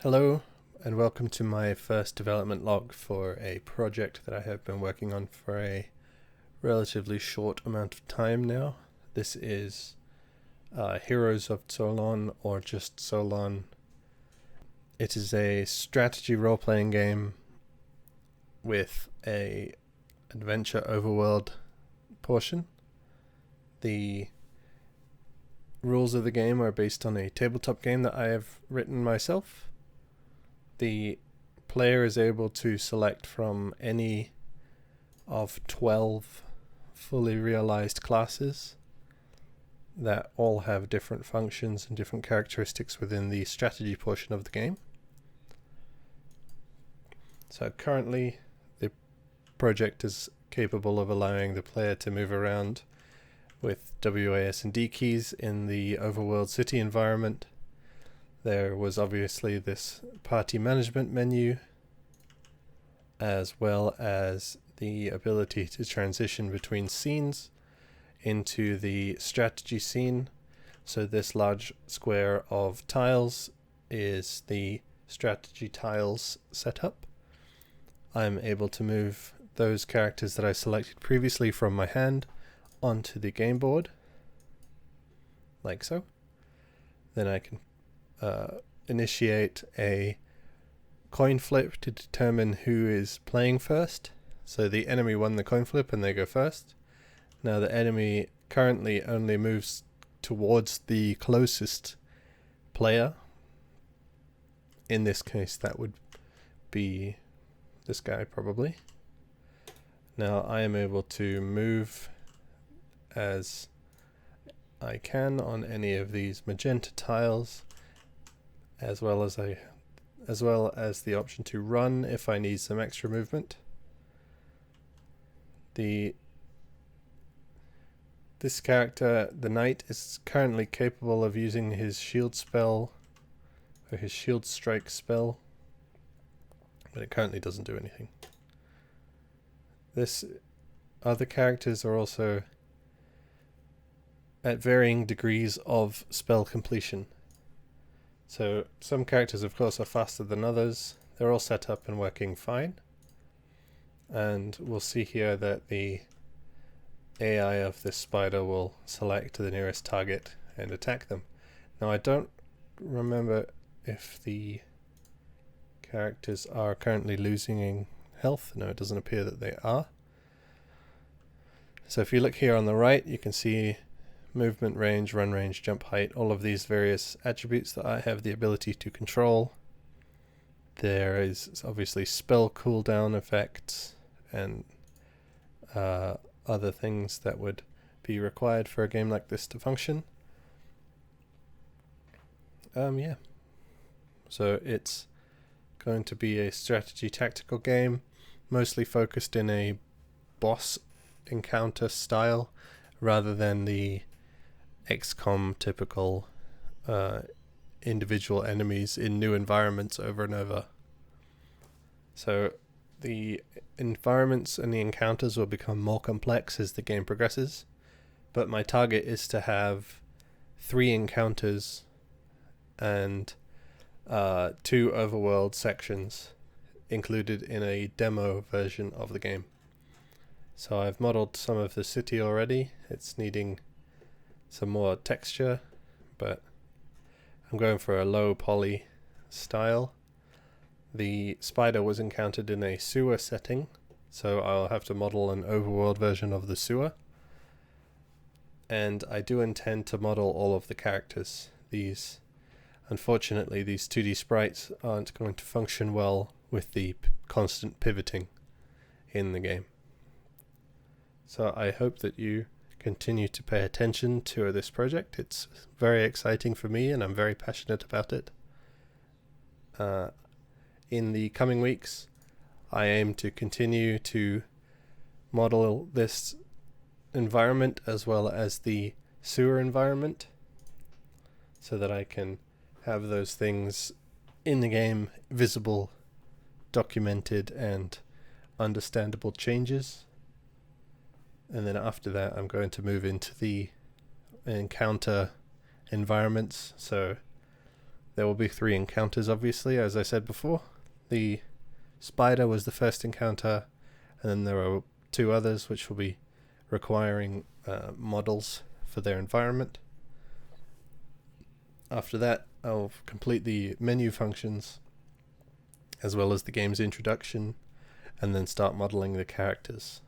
Hello, and welcome to my first development log for a project that I have been working on for a relatively short amount of time now. This is Heroes of Tsolon, or just Tsolon. It is a strategy role-playing game with a adventure overworld portion. The rules of the game are based on a tabletop game that I have written myself. The player is able to select from any of 12 fully realized classes that all have different functions and different characteristics within the strategy portion of the game. So currently the project is capable of allowing the player to move around with WAS and D keys in the overworld city environment. There was obviously this party management menu, as well as the ability to transition between scenes into the strategy scene. So this large square of tiles is the strategy tiles setup. I'm able to move those characters that I selected previously from my hand onto the game board, like so. Then I can initiate a coin flip to determine who is playing first. So the enemy won the coin flip and they go first. Now the enemy currently only moves towards the closest player. In this case that would be this guy probably. Now I am able to move as I can on any of these magenta tiles, as well as the option to run if I need some extra movement. This character, the knight, is currently capable of using his shield spell, or his shield strike spell, but it currently doesn't do anything. Other characters are also at varying degrees of spell completion. So some characters, of course, are faster than others. They're all set up and working fine. And we'll see here that the AI of this spider will select the nearest target and attack them. Now I don't remember if the characters are currently losing health. No, it doesn't appear that they are. So if you look here on the right, you can see movement range, run range, jump height, all of these various attributes that I have the ability to control. There is obviously spell cooldown effects and other things that would be required for a game like this to function. So it's going to be a strategy tactical game, mostly focused in a boss encounter style rather than the XCOM typical individual enemies in new environments over and over. So the environments and the encounters will become more complex as the game progresses, but my target is to have 3 encounters and 2 overworld sections included in a demo version of the game. So I've modeled some of the city already. It's needing some more texture, but I'm going for a low poly style. The spider was encountered in a sewer setting, so I'll have to model an overworld version of the sewer. And I do intend to model all of the characters. Unfortunately, these 2D sprites aren't going to function well with the constant pivoting in the game. So I hope that you continue to pay attention to this project. It's very exciting for me and I'm very passionate about it. In the coming weeks, I aim to continue to model this environment as well as the sewer environment so that I can have those things in the game visible, documented, and understandable changes. And then after that, I'm going to move into the encounter environments. So There will be 3 encounters, obviously, as I said before. The spider was the first encounter, and then there are 2 others which will be requiring models for their environment. After that, I'll complete the menu functions as well as the game's introduction, and then start modeling the characters.